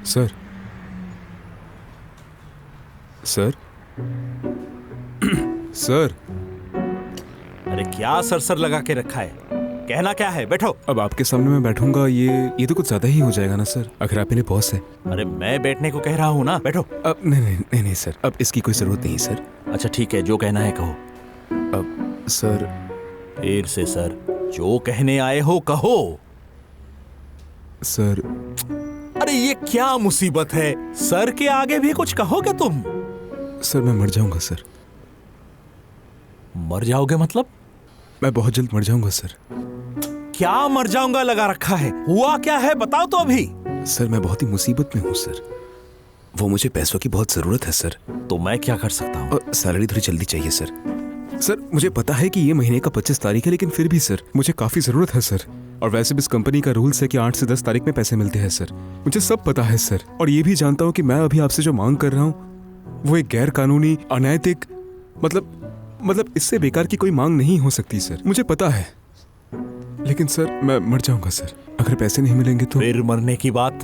Sir sir sir. अरे क्या sir लगा के रखा है? कहना क्या है? बैठो। अब आपके सामने मैं बैठूंगा, ये तो कुछ ज्यादा ही हो जाएगा ना सर, अगर आप मेरे बॉस है। अरे मैं बैठने को कह रहा हूँ ना, बैठो। अब नहीं सर, अब इसकी कोई जरूरत नहीं सर। अच्छा ठीक है, जो कहना है कहो। अब सर। फिर से सर, जो कहने आए हो कहो। सर। अरे ये क्या मुसीबत है? सर के आगे भी कुछ कहोगे तुम? सर मैं मर जाऊंगा सर। मर जाओगे मतलब? मैं बहुत जल्द मर जाऊंगा सर। क्या मर जाऊंगा लगा रखा है? हुआ क्या है बताओ तो अभी। सर मैं बहुत ही मुसीबत में हूँ सर, वो मुझे पैसों की बहुत जरूरत है सर। तो मैं क्या कर सकता हूँ? सैलरी थोड़ी जल्दी चाहिए सर। सर मुझे पता है कि ये महीने का 25 तारीख है, लेकिन फिर भी सर मुझे काफी जरूरत है सर। और वैसे भी इस कंपनी का रूल्स है कि 8 से 10 तारीख में पैसे मिलते हैं सर। मुझे सब पता है सर, और ये भी जानता हूँ कि मैं अभी आपसे जो मांग कर रहा हूँ वो एक गैर कानूनी, अनैतिक, मतलब इससे बेकार की कोई मांग नहीं हो सकती सर, मुझे पता है। लेकिन सर मैं मर जाऊंगा सर, अगर पैसे नहीं मिलेंगे तो। फिर मरने की बात?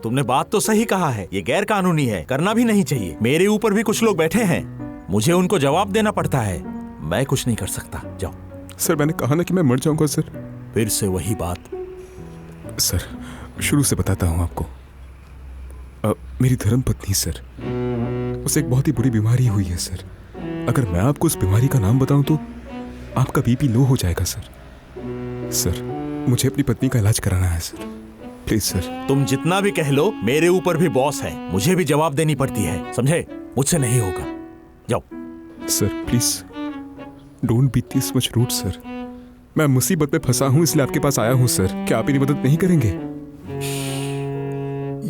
तुमने बात तो सही कहा है, ये गैर कानूनी है, करना भी नहीं चाहिए। मेरे ऊपर भी कुछ लोग बैठे हैं, मुझे उनको जवाब देना पड़ता है। मैं कुछ नहीं कर सकता, जाओ। सर मैंने कहा ना कि मैं मर जाऊंगा सर। फिर से वही बात। सर शुरू से बताता हूँ आपको। मेरी धर्मपत्नी सर, उसे एक बहुत ही बुरी बीमारी हुई है सर। अगर मैं आपको उस बीमारी का नाम बताऊं तो आपका बीपी लो हो जाएगा सर। सर मुझे अपनी पत्नी का इलाज कराना है सर, प्लीज सर। तुम जितना भी कह लो, मेरे ऊपर भी बॉस है, मुझे भी जवाब देनी पड़ती है, समझे? मुझसे नहीं होगा, जाओ। Sir please don't be this much rude sir. मैं मुसीबत में फंसा हूं इसलिए आपके पास आया हूं सर, क्या आप मेरी मदद नहीं करेंगे?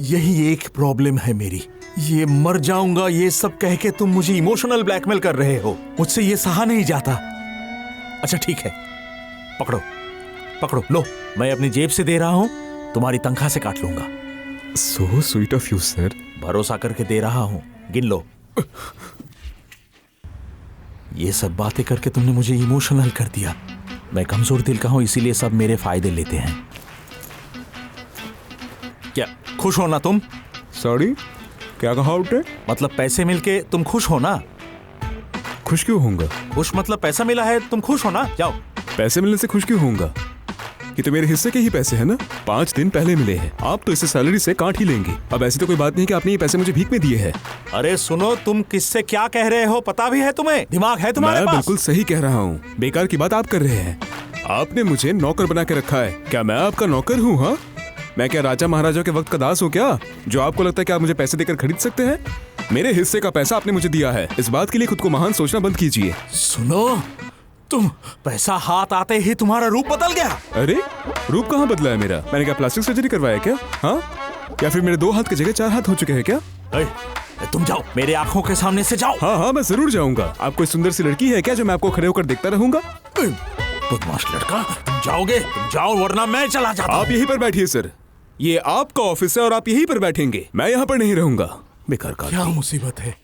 यही एक प्रॉब्लम है मेरी, ये मर जाऊंगा ये सब कह के तुम मुझे इमोशनल ब्लैकमेल कर रहे हो, मुझसे ये सहा नहीं जाता। अच्छा ठीक है, पकड़ो पकड़ो, लो मैं अपनी जेब से दे रहा हूं, तुम्हारी तनख्वाह से काट लूंगा। So sweet of you sir. भरोसा करके दे रहा हूं, गिन लो। ये सब बातें करके तुमने मुझे इमोशनल कर दिया। मैं कमजोर दिल का हूं, इसीलिए सब मेरे फायदे लेते हैं। क्या खुश हो ना तुम? सॉरी, क्या कहा आपने? मतलब पैसे मिलके तुम खुश हो ना? खुश क्यों होऊंगा? खुश मतलब पैसा मिला है, तुम खुश हो ना? जाओ। पैसे मिलने से खुश क्यों होऊंगा? ये तो मेरे हिस्से के ही पैसे हैं ना, 5 दिन पहले मिले हैं। आप तो इसे सैलरी से काट ही लेंगे। अब ऐसी तो कोई बात नहीं कि आपने ये पैसे मुझे भीख में दिए हैं। अरे सुनो, तुम किससे क्या कह रहे हो पता भी है तुम्हें? दिमाग है तुम्हारे पास? मैं बिल्कुल सही कह रहा हूँ, बेकार की बात आप कर रहे हैं। आपने मुझे नौकर बना के रखा है, क्या मैं आपका नौकर हूँ? हाँ, मैं क्या राजा महाराजा के वक्त का दास हूँ क्या, जो आपको लगता है कि आप मुझे पैसे देकर खरीद सकते हैं? मेरे हिस्से का पैसा आपने मुझे दिया है, इस बात के लिए खुद को महान सोचना बंद कीजिए। सुनो, तुम पैसा हाथ आते ही तुम्हारा रूप बदल गया। अरे रूप कहाँ बदला है मेरा? मैंने क्या प्लास्टिक सर्जरी करवाया क्या? हाँ, या फिर मेरे 2 हाथ की जगह 4 हाथ हो चुके हैं क्या? तुम जाओ, मेरे आंखों के सामने से जाओ। हाँ मैं जरूर जाऊंगा। आप कोई सुंदर सी लड़की है क्या जो मैं आपको खड़े होकर देखता रहूंगा? बदमाश लड़का, तुम जाओगे? तुम जाओ वरना मैं चला जाता हूं। आप यहीं पर बैठिए सर, ये आपका ऑफिस है और आप यहीं पर बैठेंगे, मैं यहाँ पर नहीं रहूंगा। बेकार का क्या मुसीबत है?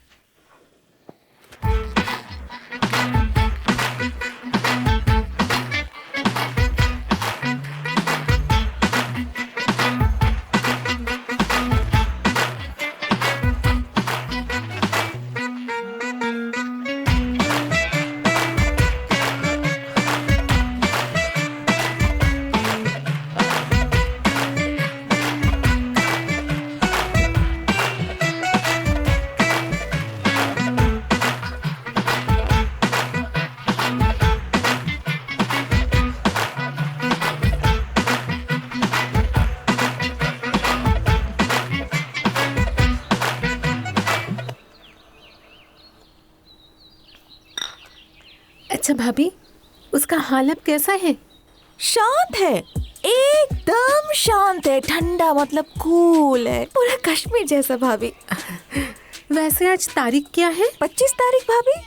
अच्छा भाभी, उसका हाल अब कैसा है? शांत है, एकदम शांत है, ठंडा मतलब कूल है, पूरा कश्मीर जैसा भाभी। वैसे आज तारीख क्या है? 25 तारीख भाभी।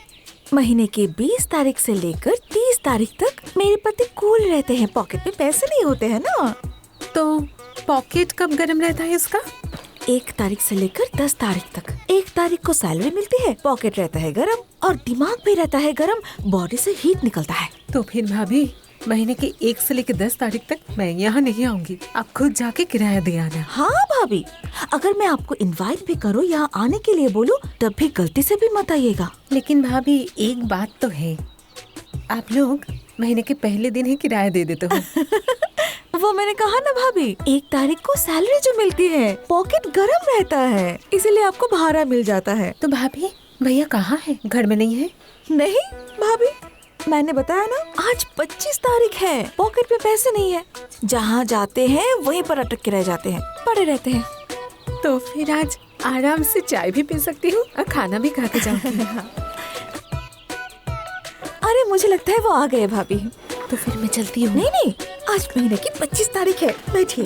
महीने के 20 तारीख से लेकर 30 तारीख तक मेरे पति कूल रहते हैं, पॉकेट में पैसे नहीं होते हैं ना। तो पॉकेट कब गर्म रहता है इसका? 1 तारीख से लेकर 10 तारीख तक। 1 तारीख को सैलरी मिलती है, पॉकेट रहता है गरम और दिमाग भी रहता है गरम, बॉडी से हीट निकलता है। तो फिर भाभी महीने की 1 से लेकर 10 तारीख तक मैं यहाँ नहीं आऊंगी। आप खुद जाके किराया दे आना। हाँ भाभी, अगर मैं आपको इनवाइट भी करूँ यहाँ आने के लिए बोलूँ तब भी गलती से भी मत आइएगा। लेकिन भाभी एक बात तो है, आप लोग महीने के पहले दिन ही किराया दे देते हो। वो मैंने कहा ना भाभी, 1 तारीख को सैलरी जो मिलती है पॉकेट गरम रहता है, इसीलिए आपको भाड़ा मिल जाता है। तो भाभी भैया कहाँ है? घर में नहीं है? नहीं भाभी, मैंने बताया ना आज 25 तारीख है, पॉकेट में पैसे नहीं है। जहाँ जाते हैं वहीं पर अटक के रह जाते हैं, पड़े रहते हैं। तो फिर आज आराम से चाय भी पी सकती हूँ और खाना भी खा के जाऊंगी। अरे मुझे लगता है वो आ गए भाभी। तो फिर मैं चलती हूँ। नहीं नहीं, आज महीने की 25 तारीख है, बैठिए।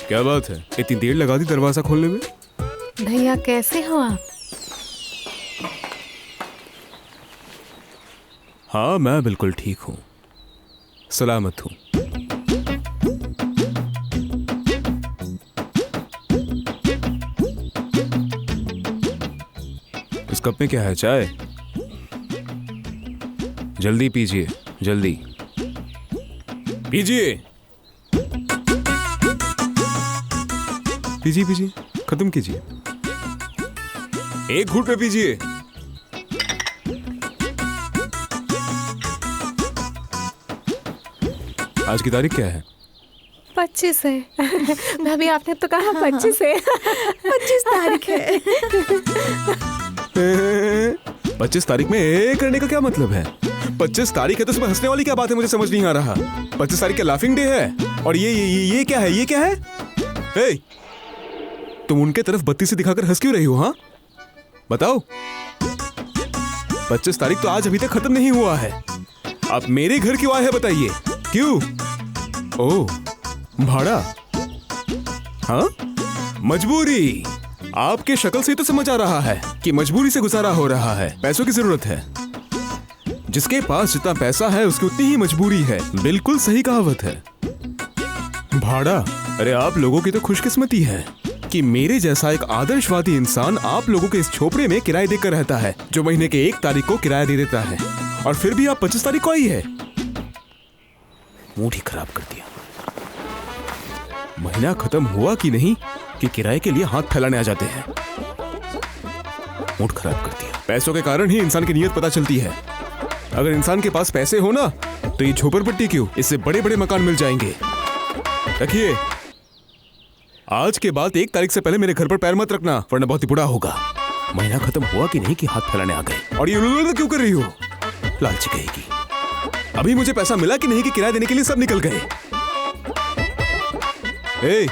क्या बात है, इतनी देर लगा दी दरवाजा खोलने में? भैया कैसे हो आप? हाँ मैं बिल्कुल ठीक हूँ, सलामत हूँ। इस कप में क्या है? चाय? जल्दी पीजिए, जल्दी पीजिए, पीजिए पीजिए, खत्म कीजिए, एक घूंट पे पीजिए। आज की तारीख क्या है? 25 है। भाभी आपने तो कहा 25 है। 25 तारीख है। 25 तारीख में करने का क्या मतलब है? 25 तारीख है तो उसमें हंसने वाली क्या बात है? मुझे समझ नहीं आ रहा। 25 तारीख का लाफिंग डे है। और ये क्या है? ये क्या है? ए, तुम उनके तरफ बत्ती से दिखाकर हंस क्यों रही हो? हाँ बताओ। 25 तारीख तो आज अभी तक खत्म नहीं हुआ है। आप मेरे घर क्यों आए हैं बताइए? क्यों? ओह भाड़ा? हाँ मजबूरी। आपके शक्ल से तो समझ आ रहा है कि मजबूरी से गुजारा हो रहा है। पैसों की जरूरत है। जिसके पास जितना पैसा है उसकी उतनी ही मजबूरी है। बिल्कुल सही कहावत है। भाड़ा? अरे आप लोगों की तो खुशकिस्मती है कि मेरे जैसा एक आदर्शवादी इंसान आप लोगों के इस झोपड़े में किराए देकर रहता है, जो महीने के 1 तारीख को किराया दे देता है। और फिर भी आप 25 तारीख को आई है। मूड ही खराब कर दिया। महीना खत्म हुआ कि नहीं कि किराए के लिए हाथ फैलाने आ जाते हैं। मूड खराब कर दिया। पैसों के कारण ही इंसान की नीयत पता चलती है। अगर इंसान के पास पैसे हो ना तो ये झोपड़पट्टी क्यों, इससे बड़े बड़े मकान मिल जाएंगे। रखिए, आज के बाद 1 तारीख से पहले मेरे घर पर पैर मत रखना, वरना बहुत ही बुरा होगा। महीना खत्म हुआ कि नहीं कि हाथ फैलाने आ गए। और ये क्यों कर रही हो? लालची कहेगी। अभी मुझे पैसा मिला कि नहीं कि किराया देने के लिए सब निकल गए। ए,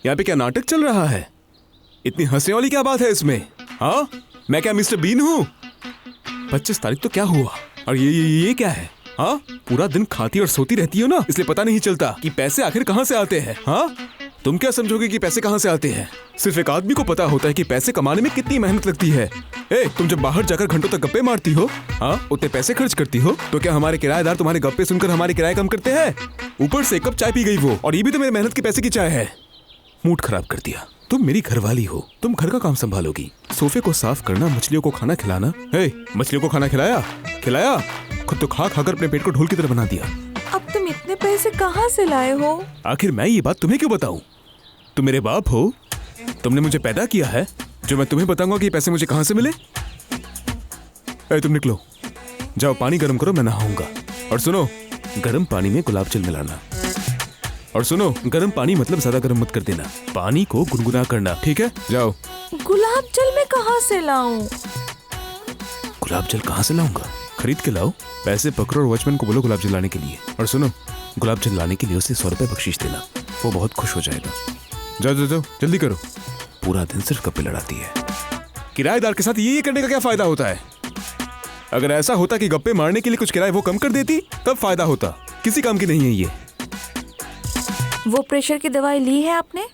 यहाँ पे क्या नाटक चल रहा है? इतनी हंसने वाली क्या बात है इसमें? हाँ मैं क्या मिस्टर बीन हूँ? 25 तारीख तो क्या हुआ? और ये क्या है? हाँ पूरा दिन खाती और सोती रहती हो ना, इसलिए पता नहीं चलता कि पैसे आखिर कहाँ से आते हैं। हाँ तुम क्या समझोगे कि पैसे कहाँ से आते हैं? सिर्फ एक आदमी को पता होता है कि पैसे कमाने में कितनी मेहनत लगती है। ए, तुम जब बाहर जाकर घंटों तक गप्पे मारती हो, हाँ उतने पैसे खर्च करती हो, तो क्या हमारे किराएदार तुम्हारे गप्पे सुनकर हमारे किराए कम करते हैं? ऊपर से 1 कप चाय पी गई वो, और ये भी तो मेरे मेहनत के पैसे की चाय है। मूड खराब कर दिया। तुम मेरी घरवाली हो, तुम घर का काम संभालोगी। सोफे को साफ करना, मछलियों को खाना खिलाना। हे, मछलियों को खाना खिलाया? खुद तो खा खाकर अपने पेट को ढोल की तरह बना दिया। अब तुम इतने पैसे कहाँ से लाए हो? आखिर मैं ये बात तुम्हें क्यों बताऊं? तुम मेरे बाप हो, तुमने मुझे पैदा किया है, जो मैं तुम्हें बताऊंगा कि ये पैसे मुझे कहां से मिले? तुम निकलो, जाओ पानी गर्म करो, मैं नहाऊंगा। और सुनो, गर्म पानी में गुलाब जल मिलाना। और सुनो, गर्म पानी मतलब ज्यादा गर्म मत कर देना, पानी को गुनगुना करना, ठीक है? जाओ। गुलाब जल मैं कहाँ से लाऊं? गुलाब जल कहाँ से लाऊंगा? खरीद के लाओ। पैसे पकड़ो और वॉचमैन को बोलो गुलाब जल लाने के लिए। और सुनो, गुलाब जल लाने के लिए उसे 100 रुपए बख्शीश देना, वो बहुत खुश हो जाएगा। जाओ जाओ जाओ, जल्दी करो। पूरा दिन सिर्फ गप्पे लड़ाती है। किराएदार के साथ ये करने का क्या फायदा होता है? अगर ऐसा होता कि गप्पे मारने के लिए कुछ किराए वो कम कर देती तब फायदा होता। किसी काम की नहीं है ये। वो प्रेशर की दवाई ली है आपने?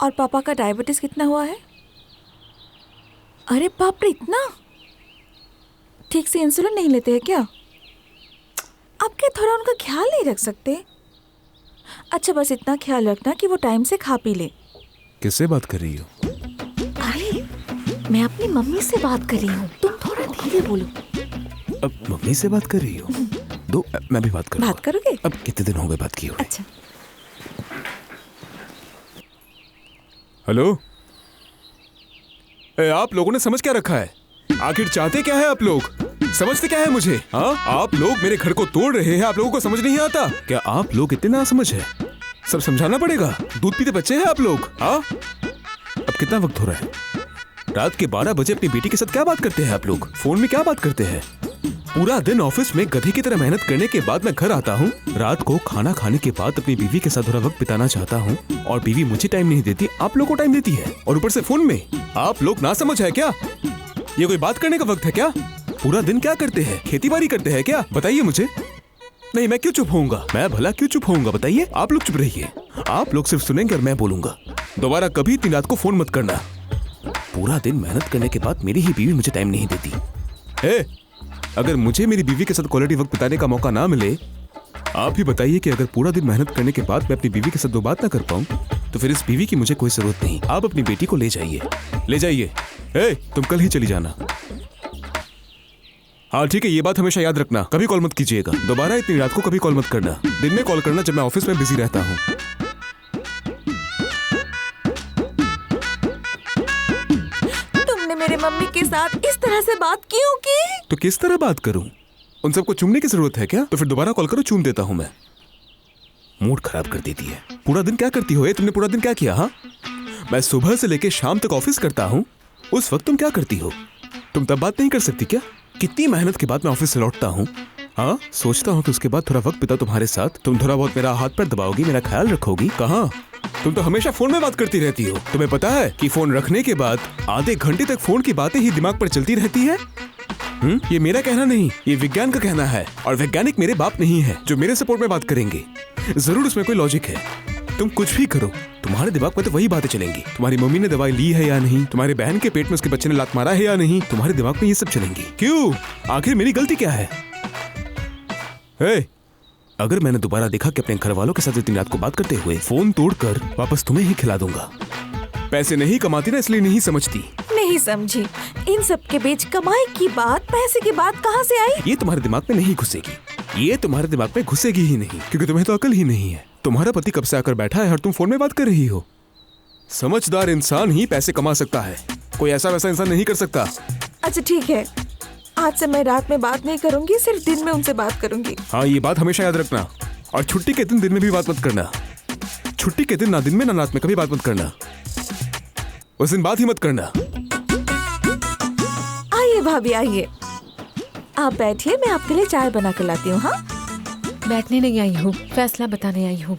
और पापा का डायबिटीज कितना हुआ है? अरे बाप रे, इतना? ठीक से इंसुलिन नहीं लेते हैं क्या? आप क्या थोड़ा उनका ख्याल नहीं रख सकते? अच्छा बस इतना ख्याल रखना कि वो टाइम से खा पी ले। किससे बात कर रही हो? अरे मैं अपनी मम्मी से बात कर रही हूँ, तुम थोड़ा धीरे बोलो। अब मम्मी से बात कर रही हो? दो मैं भी बात करूँगा। बात करोगे? अब कितने दिन हो गए बात किए हुए? अच्छा। हेलो, आप लोगों ने समझ क्या रखा है? आखिर चाहते क्या है आप लोग? समझते क्या है मुझे? हाँ, आप लोग मेरे घर को तोड़ रहे हैं, आप लोगों को समझ नहीं आता क्या? आप लोग इतने नासमझ है, सब समझाना पड़ेगा। दूध पीते बच्चे हैं आप लोग। हाँ, अब कितना वक्त हो रहा है? रात के 12 बजे अपनी बेटी के साथ क्या बात करते हैं आप लोग? फोन में क्या बात करते हैं? पूरा दिन ऑफिस में गधे की तरह मेहनत करने के बाद मैं घर आता हूँ, रात को खाना खाने के बाद अपनी बीवी के साथ थोड़ा वक्त बिताना चाहता हूँ और बीवी मुझे टाइम नहीं देती, आप लोग को टाइम देती है, और ऊपर से फोन में। आप लोग ना समझ है क्या? ये कोई बात करने का वक्त है क्या? पूरा दिन क्या करते हैं? खेती बाड़ी करते हैं क्या? बताइए मुझे। नहीं, मैं क्यों चुप होऊंगा? मैं भला क्यों चुप होऊंगा? बताइए। आप लोग चुप रहिए, आप लोग सिर्फ सुनेंगे और मैं बोलूंगा। दोबारा कभी इतनी रात को फोन मत करना। पूरा दिन मेहनत करने के बाद मेरी ही बीवी मुझे टाइम नहीं देती। अगर मुझे मेरी बीवी के साथ क्वालिटी वक्त बिताने का मौका ना मिले, आप ही बताइए कि अगर पूरा दिन मेहनत करने के बाद मैं अपनी बीवी के साथ दो बात ना कर पाऊं, तो फिर इस बीवी की मुझे कोई जरूरत नहीं। आप अपनी बेटी को ले जाइए, ले जाइए। तुम कल ही चली जाना। हाँ ठीक है, ये बात हमेशा याद रखना, कभी कॉल मत कीजिएगा। दोबारा इतनी रात को कभी कॉल मत करना। दिन में कॉल करना जब मैं ऑफिस में बिजी रहता हूँ। तुमने मेरे मम्मी के साथ इस तरह से बात क्यों की? तो किस तरह बात करूं? उन सबको चूमने की जरूरत है क्या? तो फिर दोबारा कॉल करो, चूम देता हूं मैं। मूड खराब कर देती है। पूरा दिन क्या करती हो? तुमने पूरा दिन क्या किया? हाँ, मैं सुबह से लेकर शाम तक ऑफिस करता हूँ, उस वक्त तुम क्या करती हो? तुम तब बात नहीं कर सकती क्या? कितनी मेहनत के बाद मैं ऑफिस से लौटता हूँ, हाँ, सोचता हूँ कि उसके बाद थोड़ा वक्त बिता तुम्हारे साथ, तुम थोड़ा बहुत मेरा हाथ पैर दबाओगी, मेरा ख्याल रखोगी। कहाँ? तुम तो हमेशा फोन में बात करती रहती हो। तुम्हें पता है कि फोन रखने के बाद आधे घंटे तक फोन की बातें ही दिमाग पर चलती रहती है। ये मेरा कहना नहीं, ये विज्ञान का कहना है, और वैज्ञानिक मेरे बाप नहीं है जो मेरे सपोर्ट में बात करेंगे। जरूर उसमें कोई लॉजिक है। तुम कुछ भी करो, तुम्हारे दिमाग में तो वही बातें चलेंगी। तुम्हारी मम्मी ने दवाई ली है या नहीं, तुम्हारे बहन के पेट में उसके बच्चे ने लात मारा है या नहीं, तुम्हारे दिमाग में ये सब चलेंगी। क्यों? आखिर मेरी गलती क्या है? अगर मैंने दोबारा देखा कि अपने घर वालों के साथ इतनी रात को बात करते हुए, फोन तोड़कर वापस तुम्हें ही खिला दूंगा। पैसे नहीं कमाती ना, इसलिए नहीं समझती। नहीं समझी। इन सब के बीच कमाई की बात, पैसे की बात कहाँ से आई? ये तुम्हारे दिमाग में नहीं घुसेगी, ये तुम्हारे दिमाग में घुसेगी ही नहीं, क्योंकि तुम्हें तो अकल ही नहीं है। तुम्हारा पति कब से आकर बैठा है और तुम फोन में बात कर रही हो। समझदार इंसान ही पैसे कमा सकता है, कोई ऐसा वैसा इंसान नहीं कर सकता। अच्छा ठीक है, आज से मैं रात में बात नहीं करूंगी, सिर्फ दिन में उनसे बात करूंगी। हाँ, ये बात हमेशा याद रखना। और छुट्टी के दिन में भी बात मत करना। छुट्टी के दिन ना दिन में ना रात में कभी बात मत करना। उस दिन बात ही मत करना। आइए भाभी आइए, आप बैठिए, मैं आपके लिए चाय बना कर लाती हूँ। हाँ, बैठने नहीं आई हूँ, फैसला बताने आई हूँ।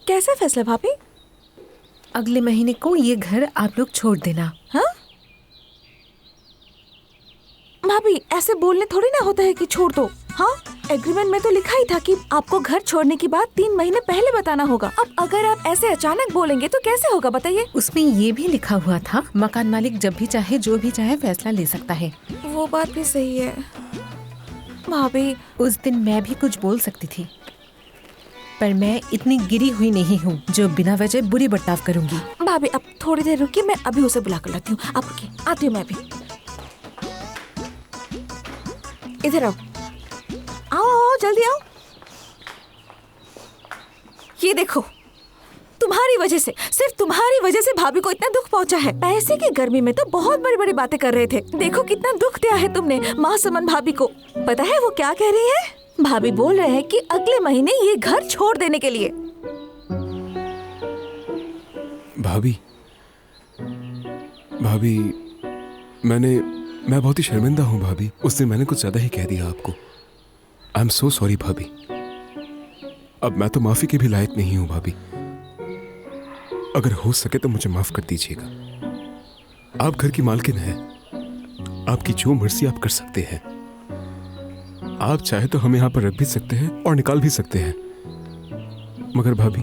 कैसा फैसला भाभी? अगले महीने को ये घर आप लोग छोड़ देना। हाँ भाभी, ऐसे बोलने थोड़ी ना होता है कि छोड़ दो। हाँ, एग्रीमेंट में तो लिखा ही था कि आपको घर छोड़ने की बात 3 महीने पहले बताना होगा। अब अगर आप ऐसे अचानक बोलेंगे तो कैसे होगा बताइए? उसमें ये भी लिखा हुआ था, मकान मालिक जब भी चाहे जो भी चाहे फैसला ले सकता है। वो बात भी सही है भाभी। उस दिन मैं भी कुछ बोल सकती थी, पर मैं इतनी गिरी हुई नहीं हूँ जो बिना वजह बुरी बर्ताव करूंगी। भाभी अब थोड़ी देर रुकिए, मैं अभी उसे बुला कर लाती हूँ। आप रुकिए, आती हूँ मैं भी। इधर आओ, आओ आओ, जल्दी आओ। ये देखो, तुम्हारी वजह से, सिर्फ तुम्हारी वजह से भाभी को इतना दुख पहुंचा है। पैसे की गर्मी में तो बहुत बड़ी बड़ी बातें कर रहे थे, देखो कितना दुख दिया है तुमने माँ समन भाभी को। पता है वो क्या कह रही है? भाभी बोल रहे हैं कि अगले महीने ये घर छोड़ देने के लिए। भाभी, भाभी, मैं बहुत ही शर्मिंदा हूँ भाभी। उस दिन मैंने कुछ ज्यादा ही कह दिया आपको। आई एम सो सॉरी भाभी। अब मैं तो माफी के भी लायक नहीं हूँ भाभी। अगर हो सके तो मुझे माफ कर दीजिएगा। आप घर की मालकिन हैं, आपकी जो मर्जी आप कर सकते हैं। आप चाहे तो हमें यहाँ पर रख भी सकते हैं और निकाल भी सकते हैं, मगर भाभी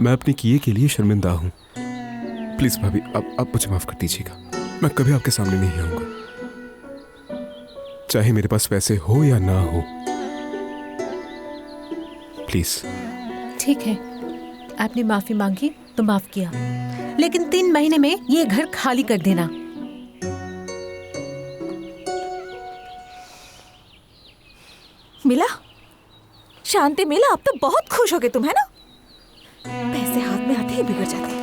मैं अपने किए के लिए शर्मिंदा हूँ। प्लीज भाभी, आप मुझे माफ कर दीजिएगा। मैं कभी आपके सामने नहीं आऊंगा, चाहे मेरे पास पैसे हो या ना हो। प्लीज। ठीक है, आपने माफी मांगी तो माफ किया। लेकिन 3 महीने में ये घर खाली कर देना। मिला शांति, मिला। अब तो बहुत खुश हो गए तुम, है ना? पैसे हाथ में आते ही बिगड़ जाते हैं।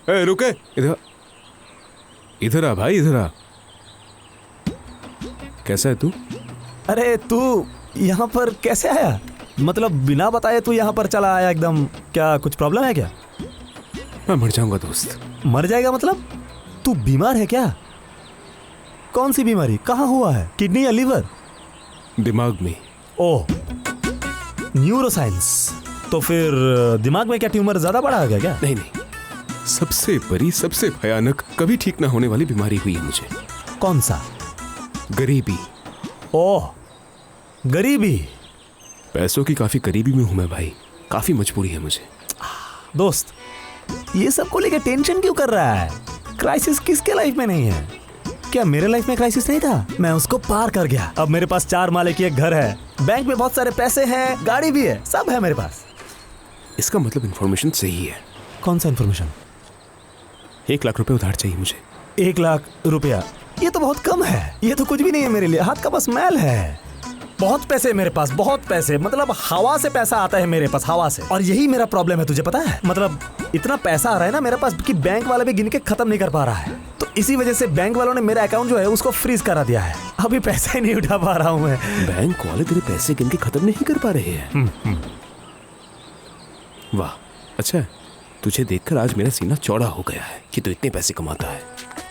ए, रुके, इधर इधर आ भाई, इधर आ। कैसा है तू? अरे तू यहाँ पर कैसे आया? मतलब बिना बताए तू यहाँ पर चला आया एकदम। क्या कुछ प्रॉब्लम है क्या? मैं मर जाऊंगा दोस्त। मर जाएगा मतलब? तू बीमार है क्या? कौन सी बीमारी? कहाँ हुआ है? किडनी या लीवर? दिमाग में। ओह, न्यूरोसाइंस। तो फिर दिमाग में क्या ट्यूमर ज्यादा बड़ा आ गया क्या? नहीं नहीं, सबसे बड़ी, सबसे भयानक, कभी ठीक ना होने वाली बीमारी हुई है मुझे। कौन सा? गरीबी। ओह, गरीबी। पैसों की काफी गरीबी में हूं मैं भाई, काफी मजबूरी है मुझे। दोस्त, ये सब को लेकर टेंशन क्यों कर रहा है? क्राइसिस किसके लाइफ में नहीं है? क्या मेरे लाइफ में क्राइसिस नहीं था? मैं उसको पार कर गया। अब मेरे पास 4 माले की एक घर है, बैंक में बहुत सारे पैसे हैं, गाड़ी भी है, सब है मेरे पास। इसका मतलब इन्फॉर्मेशन सही है। कौन सा इन्फॉर्मेशन? 1 लाख रुपए उधार चाहिए मुझे। 1 लाख रुपया? ये तो बहुत कम है। ये तो कुछ भी नहीं है मेरे लिए, हाथ का बस मैल है। बहुत पैसे है मेरे पास, बहुत पैसे। मतलब हवा से पैसा आता है मेरे पास, हवा से। और यही मेरा प्रॉब्लम है, तुझे पता है? मतलब इतना पैसा आ रहा है ना मेरे पास कि बैंक वाला भी गिन के खत्म नहीं कर पा रहा है। तो इसी वजह से बैंक वालों ने मेरा अकाउंट जो है उसको फ्रीज करा दिया है। अभी पैसा ही नहीं उठा पा रहा हूँ मैं। बैंक वाले तेरे पैसे गिन के खत्म नहीं कर पा रहे हैं? वाह, अच्छा है। तुझे देखकर आज मेरा सीना चौड़ा हो गया है कि तू इतने पैसे कमाता है।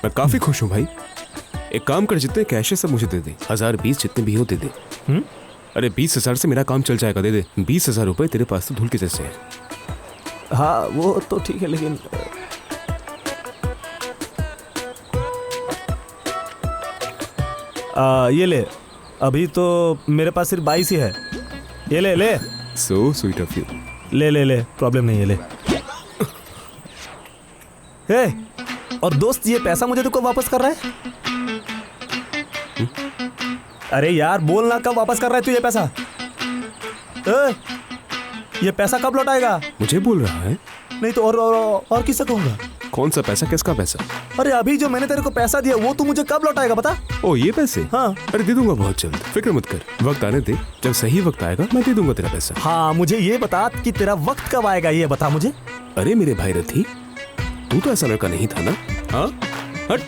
मैं काफी खुश हूँ भाई। एक काम कर, जितने कैश है सब मुझे दे दे। 1000, 20 जितने भी हो दे दे। अरे 20,000 से मेरा काम चल जाएगा, दे दे। 20,000 रुपए तेरे पास तो धूल के जैसे है। हाँ वो तो ठीक है, लेकिन ये ले। अभी तो मेरे पास सिर्फ 22 ही है। ये ले ले। So sweet of you. ले ले ले, प्रॉब्लम नहीं है, ले। हे, और दोस्त ये पैसा मुझे तो कब वापस कर रहा है? अरे यार बोल ना, कब वापस कर रहा है तू ये पैसा? ये पैसा कब लौटाएगा? मुझे बोल रहा है? नहीं तो और किससे कहूंगा? कौन सा पैसा? किसका पैसा? अरे अभी जो मैंने तेरे को पैसा दिया वो तू मुझे कब लौटाएगा बता? ओ ये पैसे? हाँ। अरे दे दूंगा बहुत जल्द, फिक्र मत कर। वक्त आने दे, जब सही वक्त आएगा मैं दे दूंगा तेरा पैसा। हाँ मुझे ये बता कि तेरा वक्त कब आएगा, ये बता मुझे। अरे मेरे भाई रथी, तू तो ऐसा लड़का नहीं था ना? हाँ हट,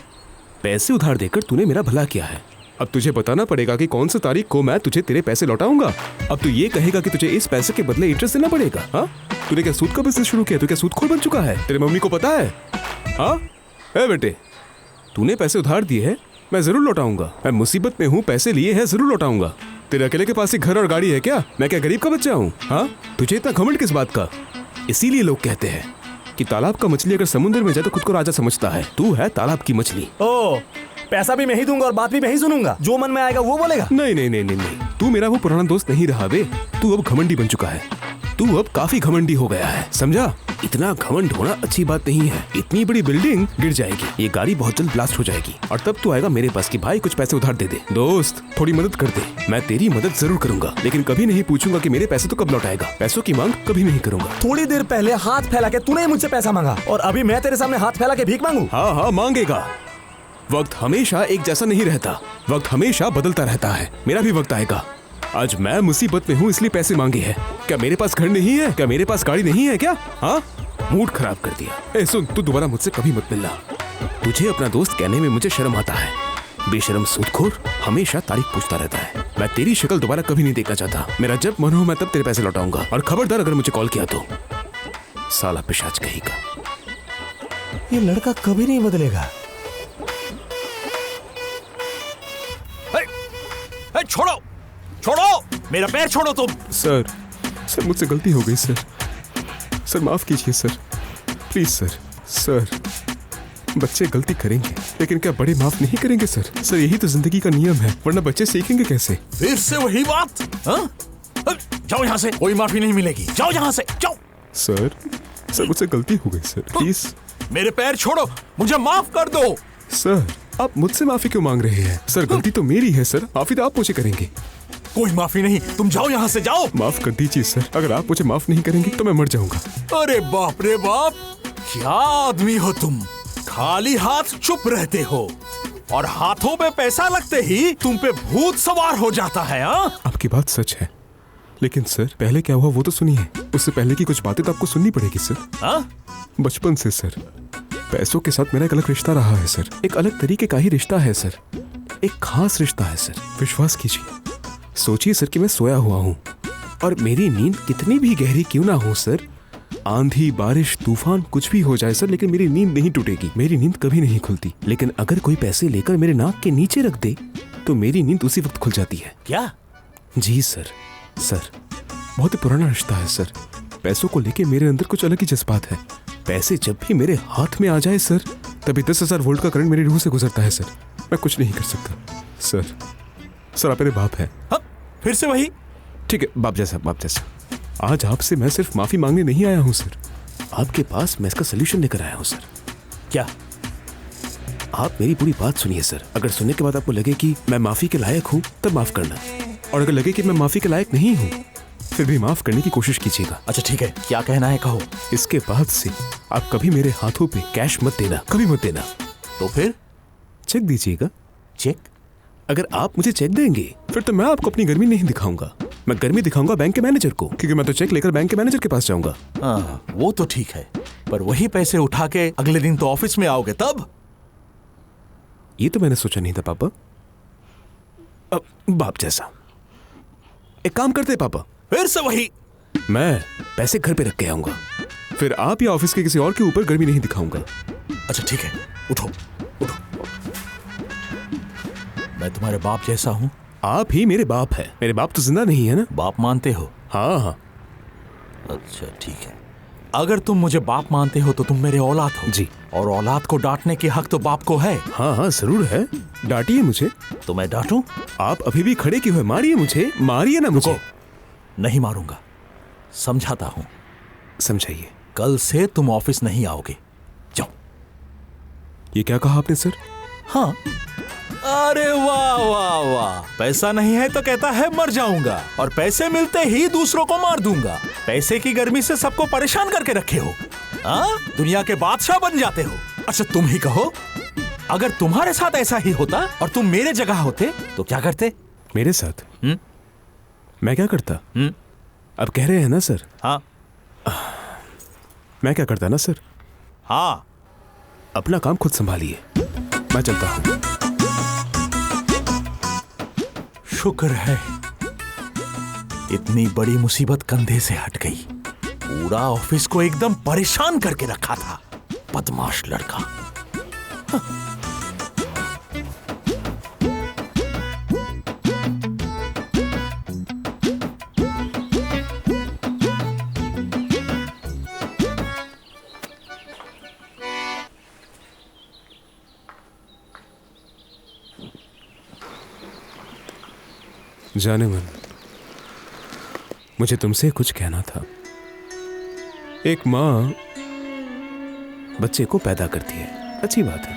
पैसे उधार देकर तूने मेरा भला किया है। अब तुझे बताना पड़ेगा कि कौन सी तारीख को मैं तुझे तेरे पैसे लौटाऊंगा। अब तू ये कहेगा कि तुझे इस पैसे के बदले इंटरेस्ट देना पड़ेगा। हाँ, तूने क्या सूद का बिजनेस शुरू किया? तू क्या सूदखोर बन चुका है? तेरे मम्मी को पता है? हाँ ए बेटे, तूने पैसे उधार दिए हैं, मैं जरूर लौटाऊंगा। मैं मुसीबत में हूँ, पैसे लिए हैं, जरूर लौटाऊंगा। तेरे अकेले के पास एक घर और गाड़ी है क्या? मैं क्या गरीब का बच्चा हूँ? हाँ, तुझे इतना घमंड किस बात का? इसीलिए लोग कहते हैं कि तालाब का मछली अगर समुद्र में जाए तो खुद को राजा समझता है। तू है तालाब की मछली। ओ, पैसा भी मैं ही दूंगा और बात भी मैं ही सुनूंगा, जो मन में आएगा वो बोलेगा। नहीं नहीं नहीं नहीं नहीं, तू मेरा वो पुराना दोस्त नहीं रहा बे। तू अब घमंडी बन चुका है। तू अब काफी घमंडी हो गया है, समझा? इतना घमंड होना अच्छी बात नहीं है। इतनी बड़ी बिल्डिंग गिर जाएगी, ये गाड़ी बहुत जल्द ब्लास्ट हो जाएगी, और तब तू आएगा मेरे पास कि भाई कुछ पैसे उधार दे दे। दोस्त थोड़ी मदद कर दे। मैं तेरी मदद जरूर करूंगा, लेकिन कभी नहीं पूछूंगा कि मेरे पैसे तो कब लौटाएगा। पैसों की मांग कभी नहीं करूंगा। थोड़ी देर पहले हाथ फैला के तूने मुझसे पैसा मांगा, और अभी मैं तेरे सामने हाथ फैला के भीख मांगू? हाँ हाँ मांगेगा। वक्त हमेशा एक जैसा नहीं रहता, वक्त हमेशा बदलता रहता है। मेरा भी वक्त आएगा। आज मैं मुसीबत में हूँ इसलिए पैसे मांगे हैं। क्या मेरे पास घर नहीं है? क्या मेरे पास गाड़ी नहीं है क्या? हाँ, मूड खराब कर दिया। ए सुन, तू दोबारा मुझसे कभी मत मिलना। तुझे अपना दोस्त कहने में मुझे शर्म आता है। बेशर्म सूदखोर हमेशा तारीख पूछता रहता है। मैं तेरी शक्ल दोबारा कभी नहीं देखना चाहता। मेरा जब मन हो मैं तब तेरे पैसे लौटाऊंगा, और खबरदार अगर मुझे कॉल किया तो। साला पिशाच कहेगा। ये लड़का कभी नहीं बदलेगा। छोड़ो छोड़ो, मेरा पैर छोड़ो तुम। सर मुझसे गलती हो गई सर। सर माफ कीजिए सर, प्लीज सर। सर, बच्चे गलती करेंगे, लेकिन क्या बड़े माफ नहीं करेंगे सर? सर, यही तो जिंदगी का नियम है, वरना बच्चे सीखेंगे कैसे? फिर से वही बात, हाँ? जाओ यहाँ से, कोई माफी नहीं मिलेगी, जाओ यहाँ से, जाओ। सर, सर मुझसे गलती हो गई सर, प्लीज। मेरे पैर छोड़ो, मुझे माफ कर दो। सर, आप मुझसे माफी क्यों मांग रहे हैं? सर, गलती तो मेरी है सर, माफी तो आप मुझे करेंगे। कोई माफी नहीं, तुम जाओ यहाँ से, जाओ। माफ कर दीजिए सर, अगर आप मुझे माफ नहीं करेंगे तो मैं मर जाऊंगा। अरे बाप रे बाप, क्या आदमी हो तुम, खाली हाथ चुप रहते हो और हाथों पे पैसा लगते ही तुम पे भूत सवार हो जाता है। हाँ, आपकी बात सच है, लेकिन सर पहले क्या हुआ वो तो सुनिए। उससे पहले की कुछ बातें तो आपको सुननी पड़ेगी सर। हाँ? बचपन से सर पैसों के साथ मेरा एक अलग रिश्ता रहा है सर, एक अलग तरीके का ही रिश्ता है सर, एक खास रिश्ता है सर। विश्वास कीजिए, सोचिए सर कि मैं सोया हुआ हूँ और मेरी नींद कितनी भी गहरी क्यों ना हो सर, आंधी बारिश तूफान कुछ भी हो जाए सर, लेकिन मेरी नींद नहीं टूटेगी, मेरी नींद कभी नहीं खुलती। लेकिन अगर कोई पैसे लेकर मेरे नाक के नीचे रख दे तो मेरी नींद उसी वक्त खुल जाती है। क्या? जी सर, सर बहुत ही पुराना रिश्ता है सर। पैसों को लेके मेरे अंदर कुछ अलग ही जज्बात है। पैसे जब भी मेरे हाथ में आ जाए सर, तभी 10,000 वोल्ट का करंट मेरी रूह से गुजरता है सर। मैं कुछ नहीं कर सकता सर। सर, आप मेरे बाप हैं। हाँ? फिर से वही? ठीक है, बाप जैसा, बाप जैसा। आज आपसे मैं सिर्फ माफी मांगने नहीं आया हूँ सर, आपके पास मैं इसका सोल्यूशन लेकर आया हूँ सर। क्या? आप मेरी पूरी बात सुनिए सर। अगर सुनने के बाद आपको लगे कि मैं माफी के लायक हूँ तब माफ करना, और अगर लगे कि मैं माफी के लायक नहीं हूँ फिर भी माफ करने की कोशिश कीजिएगा। अच्छा ठीक है, क्या कहना है कहो। इसके बाद से आप कभी मेरे हाथों पे कैश मत देना, कभी मत देना। तो फिर? चेक दीजिएगा। चेक? अगर आप मुझे चेक देंगे फिर तो मैं आपको अपनी गर्मी नहीं दिखाऊंगा, मैं गर्मी दिखाऊंगा बैंक के मैनेजर को, क्योंकि मैं तो चेक लेकर बैंक के मैनेजर के पास जाऊंगा। हाँ, वो तो ठीक है, पर वही पैसे उठा के अगले दिन तो ऑफिस में आओगे तब? ये तो मैंने सोचा नहीं था पापा। अब बाप जैसा एक काम करते पापा, फिर से वही? मैं पैसे घर पे रख के आऊंगा, फिर आप या ऑफिस के किसी और के ऊपर गर्मी नहीं दिखाऊंगा। अच्छा ठीक है, उठो उठो। मैं तुम्हारे बाप जैसा हूँ? आप ही मेरे बाप है, मेरे बाप तो जिंदा नहीं है ना। बाप मानते हो? हाँ हाँ। अच्छा ठीक है, अगर तुम मुझे बाप मानते हो तो तुम मेरे औलाद हो। जी। और औलाद को डांटने के हक तो बाप को है। हाँ हाँ जरूर है, डांटिए मुझे। तो मैं डांटूं? आप अभी भी खड़े क्यों है? मारिए मुझे, मारिए ना मुझे। नहीं मारूंगा, समझाता हूं। समझाइए। कल से तुम ऑफिस नहीं आओगे, जाओ। ये क्या कहा आपने सर? हाँ। अरे वाह वाह वाह, पैसा नहीं है तो कहता है मर जाऊंगा, और पैसे मिलते ही दूसरों को मार दूंगा। पैसे की गर्मी से सबको परेशान करके रखे हो। हाँ, दुनिया के बादशाह बन जाते हो। अच्छा तुम ही कहो, अगर तुम्हारे साथ ऐसा ही होता और तुम मेरे जगह होते तो क्या करते? मेरे साथ? मैं क्या करता? अब कह रहे हैं ना सर? हाँ। मैं क्या करता ना सर? हाँ। अपना काम खुद संभालिए, मैं चलता हूं। शुक्र है इतनी बड़ी मुसीबत कंधे से हट गई। पूरा ऑफिस को एकदम परेशान करके रखा था, बदमाश लड़का। जाने मन, मुझे तुमसे कुछ कहना था। एक माँ बच्चे को पैदा करती है, अच्छी बात है,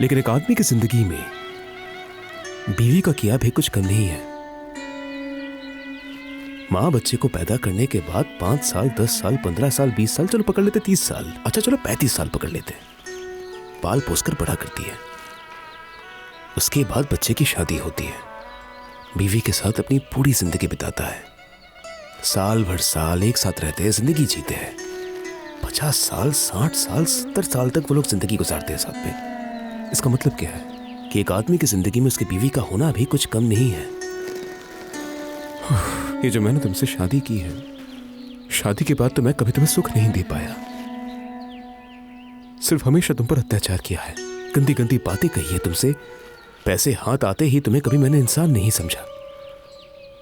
लेकिन एक आदमी की जिंदगी में बीवी का किया भी कुछ कम नहीं है। माँ बच्चे को पैदा करने के बाद 5 साल, 10 साल, 15 साल, 20 साल, चलो पकड़ लेते 30 साल, अच्छा चलो 35 साल पकड़ लेते, पाल पोसकर बड़ा करती है। उसके बाद बच्चे की शादी होती है, बीवी के साथ अपनी पूरी जिंदगी बिताता है। साल भर साल एक साथ रहते हैं, जिंदगी जीते हैं। 50 साल, 60 साल, 70 साल तक वो लोग जिंदगी गुजारते हैं साथ में। इसका मतलब क्या है कि एक आदमी की जिंदगी में उसकी बीवी का होना भी कुछ कम नहीं है। ये जो मैंने तुमसे शादी की है, शादी के बाद तो मैं कभी तुम्हें सुख नहीं दे पाया, सिर्फ हमेशा तुम पर अत्याचार किया है, गंदी गंदी बातें कही है तुमसे। पैसे हाथ आते ही तुम्हें कभी मैंने इंसान नहीं समझा,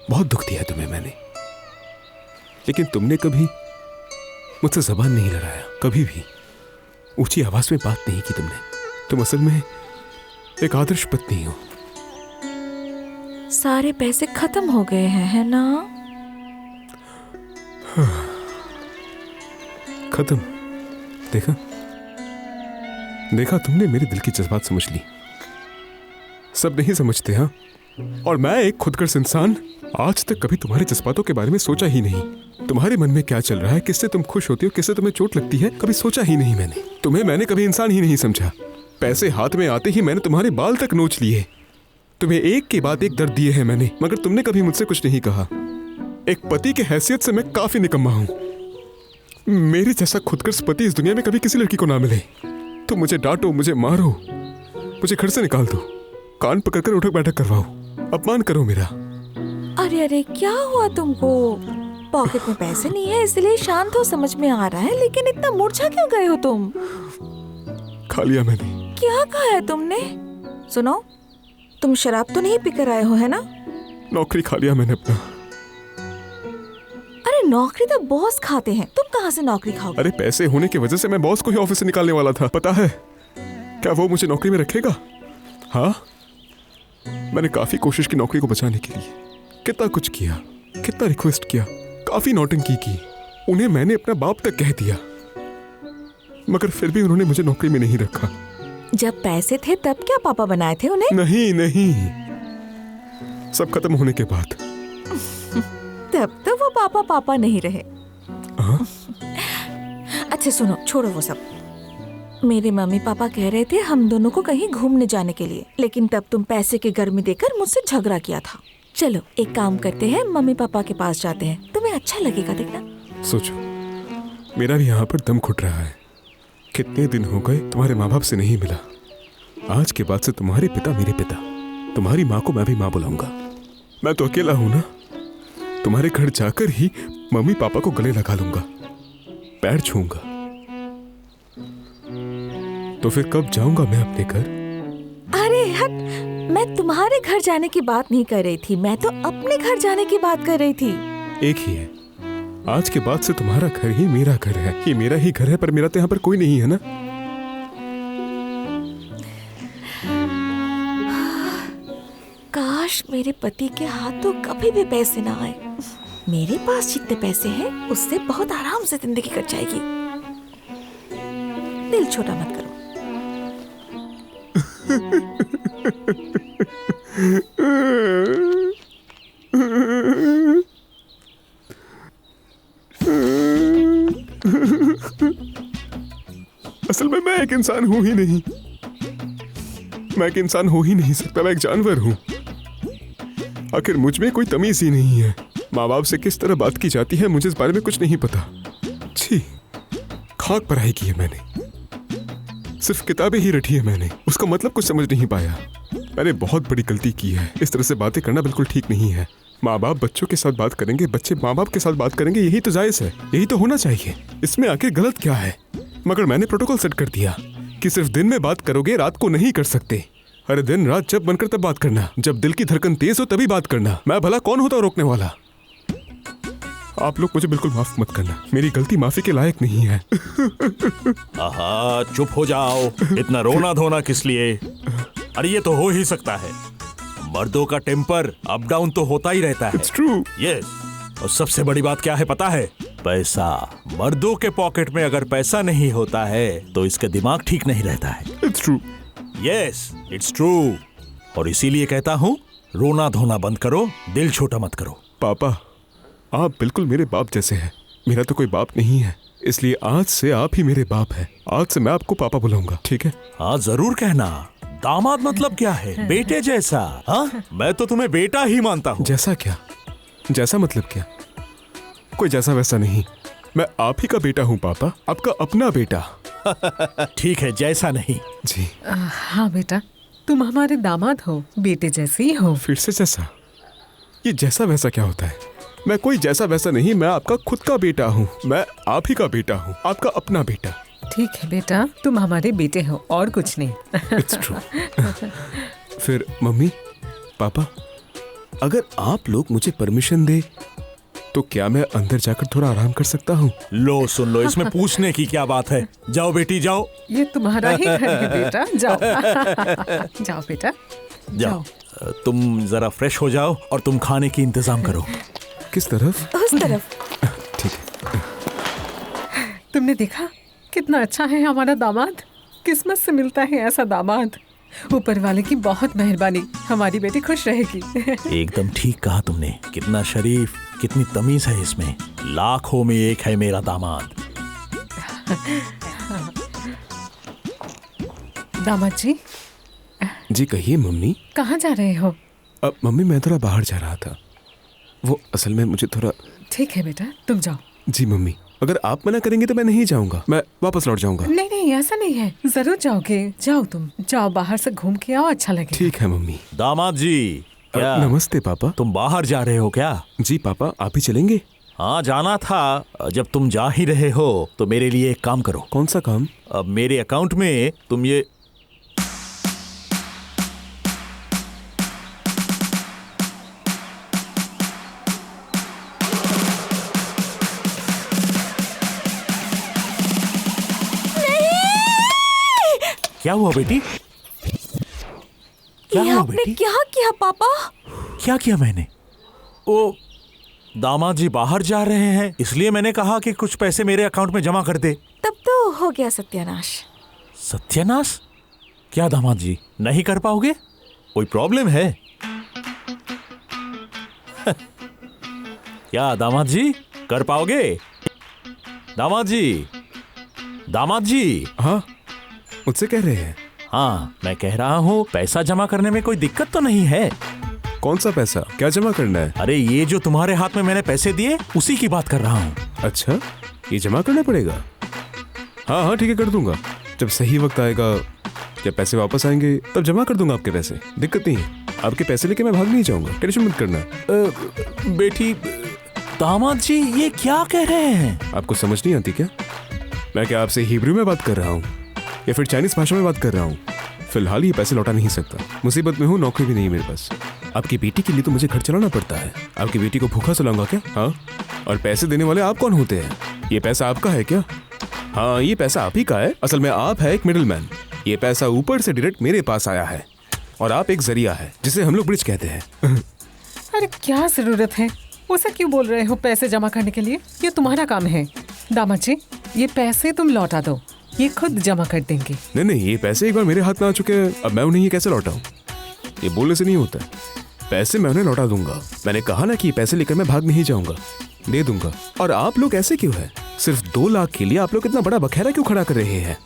बहुत दुख दिया तुम्हें मैंने, लेकिन तुमने कभी मुझसे जबान नहीं लड़ाया, कभी भी ऊंची आवाज में बात नहीं की तुमने। तुम असल में एक आदर्श पत्नी हो। सारे पैसे खत्म हो गए हैं, है ना? खत्म? देखा देखा, तुमने मेरे दिल की जज्बात समझ ली। सब नहीं समझते हाँ। और मैं एक खुदगर्ज इंसान आज तक कभी तुम्हारे जज्बातों के बारे में सोचा ही नहीं। तुम्हारे मन में क्या चल रहा है, किससे तुम खुश होती हो, किससे तुम्हें चोट लगती है, कभी सोचा ही नहीं मैंने। तुम्हें मैंने कभी इंसान ही नहीं समझा। पैसे हाथ में आते ही मैंने तुम्हारे बाल तक नोच लिए। तुम्हें एक के बाद एक दर्द दिए हैं मैंने, मगर तुमने कभी मुझसे कुछ नहीं कहा। एक पति की हैसियत से मैं काफी निकम्मा हूं। मेरे जैसा खुदगर्ज पति इस दुनिया में कभी किसी लड़की को ना मिले। तुम मुझे डांटो, मुझे मारो, मुझे घर से निकाल दो, कान पकड़कर उठक बैठक करवाओ, अपमान करो मेरा। अरे अरे, क्या हुआ तुमको? पॉकेट में पैसे नहीं है इसलिए शांत हो, समझ में आ रहा है, लेकिन इतना मूर्छा क्यों गए हो तुम? खा लिया मैंने। क्या खाया है तुमने? सुनो, तुम शराब तो नहीं पीकर आए हो, है ना? नौकरी खा लिया मैंने अपना। अरे नौकरी तो बॉस खाते हैं, तुम कहाँ से नौकरी खाओगे? अरे पैसे होने की वजह से मैं बॉस को ही ऑफिस से निकालने वाला था, पता है? क्या वो मुझे नौकरी में रखेगा? हाँ, मैंने काफी कोशिश की नौकरी को बचाने के लिए, कितना कुछ किया, कितना रिक्वेस्ट किया, काफी नौटंकी की। उन्हें मैंने अपना बाप तक कह दिया, मगर फिर भी उन्होंने मुझे नौकरी में नहीं रखा। जब पैसे थे तब क्या पापा बनाए थे उन्हें? नहीं नहीं, सब खत्म होने के बाद। तब तो वो पापा पापा नहीं रहे। हाँ? अच्छा सुनो, छोड़ो वो सब। मेरे मम्मी पापा कह रहे थे हम दोनों को कहीं घूमने जाने के लिए, लेकिन तब तुम पैसे की गर्मी देकर मुझसे झगड़ा किया था। चलो एक काम करते हैं, मम्मी पापा के पास जाते हैं, तुम्हें अच्छा लगेगा, देखना। सोचो, मेरा भी यहाँ पर दम घुट रहा है। कितने दिन हो गए तुम्हारे माँ बाप से नहीं मिला। आज के बाद से तुम्हारे पिता मेरे पिता, तुम्हारी माँ को मैं भी माँ बुलाऊंगा। मैं तो अकेला हूं ना, तुम्हारे घर जाकर ही मम्मी पापा को गले लगा लूंगा, पैर छूंगा। तो फिर कब जाऊंगा मैं अपने घर? अरे हट, मैं तुम्हारे घर जाने की बात नहीं कर रही थी, मैं तो अपने घर जाने की बात कर रही थी। एक ही है, आज के बाद से तुम्हारा घर ही मेरा घर है। ये मेरा ही घर है, पर मेरा तो यहाँ पर कोई नहीं है ना। काश मेरे पति के हाथों कभी भी पैसे ना आए। मेरे पास जितने पैसे हैं उससे बहुत आराम से जिंदगी कट जाएगी। दिल छोटा मत करो। असल में मैं एक इंसान हूं ही नहीं। मैं एक इंसान हो ही नहीं सकता, मैं एक जानवर हूं। आखिर मुझ में कोई तमीज ही नहीं है। माँ बाप से किस तरह बात की जाती है मुझे इस बारे में कुछ नहीं पता। छी, खाक पढ़ाई की है मैंने, सिर्फ किताबें ही रटी है मैंने, उसका मतलब कुछ समझ नहीं पाया। मैंने बहुत बड़ी गलती की है। इस तरह से बातें करना बिल्कुल ठीक नहीं है। माँ बाप बच्चों के साथ बात करेंगे, बच्चे माँ बाप के साथ बात करेंगे, यही तो जायज है, यही तो होना चाहिए। इसमें आखिर गलत क्या है? मगर मैंने प्रोटोकॉल सेट कर दिया कि सिर्फ दिन में बात करोगे, रात को नहीं कर सकते। अरे दिन रात जब बनकर तब बात करना, जब दिल की धड़कन तेज हो तभी बात करना। मैं भला कौन होता रोकने वाला? आप लोग मुझे बिल्कुल माफ मत करना, मेरी गलती माफी के लायक नहीं है। आहा, चुप हो जाओ, इतना रोना धोना किस लिए? अरे ये तो हो ही सकता है, मर्दों का टेम्पर अप डाउन तो होता ही रहता है। It's true. यस, और सबसे बड़ी बात क्या है पता है? पैसा। मर्दों के पॉकेट में अगर पैसा नहीं होता है तो इसका दिमाग ठीक नहीं रहता है। It's true. Yes, it's true. और इसीलिए कहता हूँ, रोना धोना बंद करो, दिल छोटा मत करो। पापा, आप बिल्कुल मेरे बाप जैसे हैं। मेरा तो कोई बाप नहीं है, इसलिए आज से आप ही मेरे बाप हैं। आज से मैं आपको पापा बुलाऊंगा, ठीक है? हाँ जरूर कहना। दामाद मतलब क्या है? बेटे जैसा। हाँ, मैं तो तुम्हें बेटा ही मानता हूँ। जैसा क्या? जैसा मतलब क्या? कोई जैसा वैसा नहीं, मैं आप ही का बेटा हूँ पापा, आपका अपना बेटा। ठीक है, जैसा नहीं। जी। हाँ बेटा, तुम हमारे दामाद हो, बेटे जैसे ही हो। फिर से जैसा? ये जैसा वैसा क्या होता है? मैं कोई जैसा वैसा नहीं, मैं आपका खुद का बेटा हूँ। मैं आप ही का बेटा हूँ, आपका अपना बेटा। ठीक है बेटा, तुम हमारे बेटे हो और कुछ नहीं। It's true. फिर मम्मी पापा, अगर आप लोग मुझे परमिशन दे तो क्या मैं अंदर जाकर थोड़ा आराम कर सकता हूँ? लो सुन लो, इसमें पूछने की क्या बात है। जाओ बेटी जाओ। ये तुम्हारा ही घर है बेटा, जाओ। जाओ बेटा, जाओ। तुम जरा फ्रेश हो जाओ और तुम खाने की इंतजाम करो। किस तरफ? उस तरफ। ठीक है। तुमने देखा कितना अच्छा है हमारा दामाद। किस्मत से मिलता है ऐसा दामाद। ऊपर वाले की बहुत मेहरबानी, हमारी बेटी खुश रहेगी। एकदम ठीक कहा तुमने। कितना शरीफ, कितनी तमीज है इसमें। लाखों में एक है मेरा दामाद। दामाद जी, जी कहिए मम्मी। कहाँ जा रहे हो? अब मम्मी मैं थोड़ा बाहर जा रहा था। वो असल में मुझे थोड़ा। ठीक है बेटा, तुम जाओ। जी मम्मी, अगर आप मना करेंगे तो मैं नहीं जाऊंगा, मैं वापस लौट जाऊंगा। नहीं नहीं, ऐसा नहीं है, जरूर जाओगे। जाओ, तुम जाओ, बाहर से घूम के आओ, अच्छा लगेगा। ठीक है मम्मी। दामाद जी, क्या नमस्ते पापा। तुम बाहर जा रहे हो क्या? जी पापा, आप ही चलेंगे? हाँ जाना था। जब तुम जा ही रहे हो तो मेरे लिए एक काम करो। कौन सा काम? अब मेरे अकाउंट में तुम ये क्या हुआ बेटी? क्या ये हुआ आपने बेटी? क्या किया पापा? क्या किया मैंने? ओ दामाद जी बाहर जा रहे हैं, इसलिए मैंने कहा कि कुछ पैसे मेरे अकाउंट में जमा कर दे। तब तो हो गया सत्यानाश। सत्यानाश? क्या दामाद जी, नहीं कर पाओगे? कोई प्रॉब्लम है? क्या दामाद जी, कर पाओगे? दामाद जी, दामाद जी। हाँ, मुझसे कह रहे हैं? हाँ, मैं कह रहा हूँ पैसा जमा करने में कोई दिक्कत तो नहीं है? कौन सा पैसा? क्या जमा करना है? अरे ये जो तुम्हारे हाथ में मैंने पैसे दिए, उसी की बात कर रहा हूँ। अच्छा, ये जमा करना पड़ेगा? हाँ हाँ ठीक है, कर दूंगा। जब सही वक्त आएगा, जब पैसे वापस आएंगे तब जमा कर दूंगा आपके पैसे। दिक्कत नहीं है, आपके पैसे लेके मैं भाग नहीं जाऊंगा, टेंशन मत करना। बेटी, दामाद जी ये क्या कह रहे हैं? आपको समझ नहीं आती क्या? मैं क्या आपसे हिब्रू में बात कर रहा हूँ या फिर चाइनीज भाषा में बात कर रहा हूँ? फिलहाल ये पैसे लौटा नहीं सकता, मुसीबत में हूँ, नौकरी भी नहीं है मेरे पास। आपकी बेटी के लिए तो मुझे घर चलाना पड़ता है। आपकी बेटी को भूखा सुलाऊंगा क्या? हाँ, और पैसे देने वाले आप कौन होते हैं? ये पैसा आपका है क्या? हाँ, ये पैसा आप ही का है। असल में आप है एक मिडिलमैन। ये पैसा ऊपर से डायरेक्ट मेरे पास आया है और आप एक जरिया है, जिसे हम लोग ब्रिज कहते हैं। अरे क्या जरूरत है, उसे क्यों बोल रहे हो पैसे जमा करने के लिए? ये तुम्हारा काम है। दामाद जी, ये पैसे तुम लौटा दो, ये खुद जमा कर देंगे। नहीं नहीं, ये पैसे एक बार मेरे हाथ में आ चुके हैं, अब मैं उन्हें ये कैसे लौटाऊं? ये बोलने से नहीं होता। पैसे मैं उन्हें लौटा दूंगा। मैंने कहा ना कि ये पैसे लेकर मैं भाग नहीं जाऊंगा, दे दूंगा। और आप लोग ऐसे क्यों है? सिर्फ 2 लाख के लिए आप लोग इतना बड़ा बखेरा क्यों खड़ा कर रहे हैं?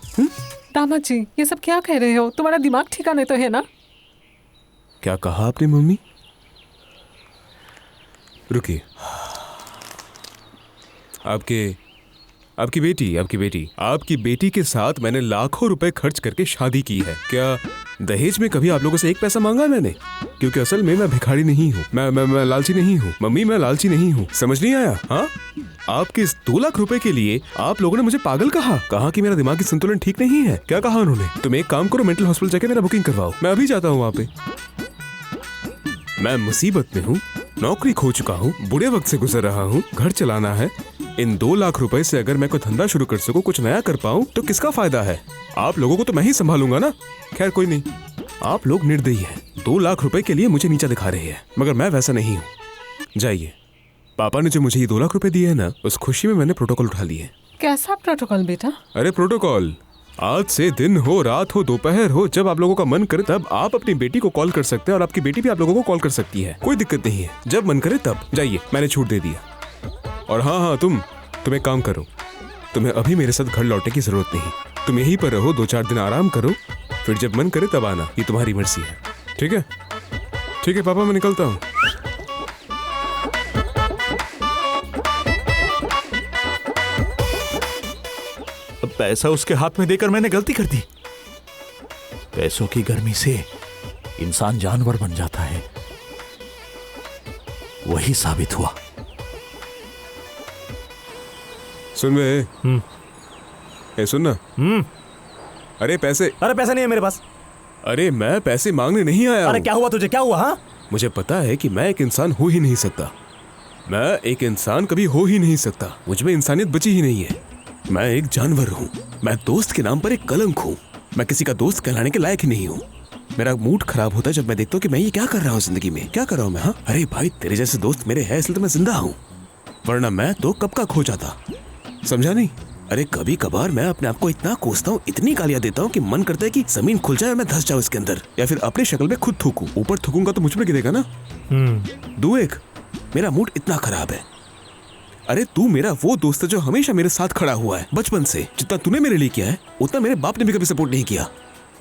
दामाद जी, ये सब क्या कह रहे हो? तुम्हारा दिमाग ठिकाने तो है ना? क्या कहा आपने मम्मी? रुकिए। आपकी बेटी के साथ मैंने लाखों रुपए खर्च करके शादी की है। क्या दहेज में कभी आप लोगों से 1 पैसा मांगा मैंने? क्योंकि असल में मैं भिखारी नहीं हूँ, मैं लालची नहीं हूँ मम्मी, मैं लालची नहीं हूँ। समझ नहीं आया? हाँ, आपके इस 2 लाख रुपए के लिए आप लोगों ने मुझे पागल कहा कि मेरा दिमागी संतुलन ठीक नहीं है। क्या कहा उन्होंने? तुम एक काम करो, मेंटल हॉस्पिटल जाके मेरा बुकिंग करवाओ, मैं अभी जाता हूँ वहाँ पे। मैं मुसीबत में हूँ, नौकरी खो चुका हूँ, बुरे वक्त से गुजर रहा हूँ, घर चलाना है। इन 2 लाख रुपए से अगर मैं कोई धंधा शुरू कर सकूं, कुछ नया कर पाऊं, तो किसका फायदा है? आप लोगों को तो मैं ही संभालूंगा ना। खैर कोई नहीं, आप लोग निर्दयी हैं। 2 लाख रुपए के लिए मुझे नीचा दिखा रहे हैं, मगर मैं वैसा नहीं हूँ। जाइए, पापा ने जो मुझे ये 2 लाख रुपए दिए है ना, उस खुशी में मैंने प्रोटोकॉल उठा लिए। कैसा प्रोटोकॉल बेटा? अरे प्रोटोकॉल, आज से दिन हो, रात हो, दोपहर हो, जब आप लोगों का मन करे तब आप अपनी बेटी को कॉल कर सकते हैं और आपकी बेटी भी आप लोगों को कॉल कर सकती है। कोई दिक्कत नहीं है, जब मन करे तब। जाइए, मैंने छूट दे दिया। और हाँ, तुम एक काम करो, तुम्हें अभी मेरे साथ घर लौटने की जरूरत नहीं। तुम यहीं पर रहो, 2-4 दिन आराम करो, फिर जब मन करे तब आना। ये तुम्हारी मर्जी है। ठीक है? ठीक है पापा, मैं निकलता हूँ। अब पैसा उसके हाथ में देकर मैंने गलती कर दी। पैसों की गर्मी से इंसान जानवर बन जाता है, वही साबित हुआ। सुन बे, सुन ना। अरे पैसे। अरे पैसा नहीं है मेरे पास। अरे मैं पैसे मांगने नहीं आया अरे हूं। क्या हुआ तुझे? क्या हुआ? हाँ, मुझे पता है कि मैं एक इंसान हो ही नहीं सकता। मैं एक इंसान कभी हो ही नहीं सकता, मुझ में इंसानियत बची ही नहीं है। मैं एक जानवर हूँ, मैं दोस्त के नाम पर एक कलंक हूँ, मैं किसी का दोस्त कहलाने के लायक ही नहीं हूँ। मेरा मूड खराब होता है जब मैं देखता हूँ कि मैं ये क्या कर रहा हूँ जिंदगी में, क्या कर रहा हूँ मैं। हाँ अरे भाई, तेरे जैसे दोस्त मेरे हैं इसलिए तो मैं जिंदा हूँ, वरना मैं तो कब का खो जाता। समझा नहीं? अरे कभी कभार मैं अपने आप को इतना कोसता हूँ, इतनी गालियां देता हूँ कि मन करता है कि जमीन खुल जाए और मैं धंस जाऊँ इसके अंदर, या फिर अपनी शक्ल में खुद थूकूं। ऊपर थूकूंगा तो मुझ पे गिरेगा ना। दो एक, मेरा मूड इतना खराब है। अरे तू मेरा वो दोस्त है जो हमेशा मेरे साथ खड़ा हुआ है बचपन से। जितना तूने मेरे लिए किया है उतना मेरे बाप ने भी कभी सपोर्ट नहीं किया।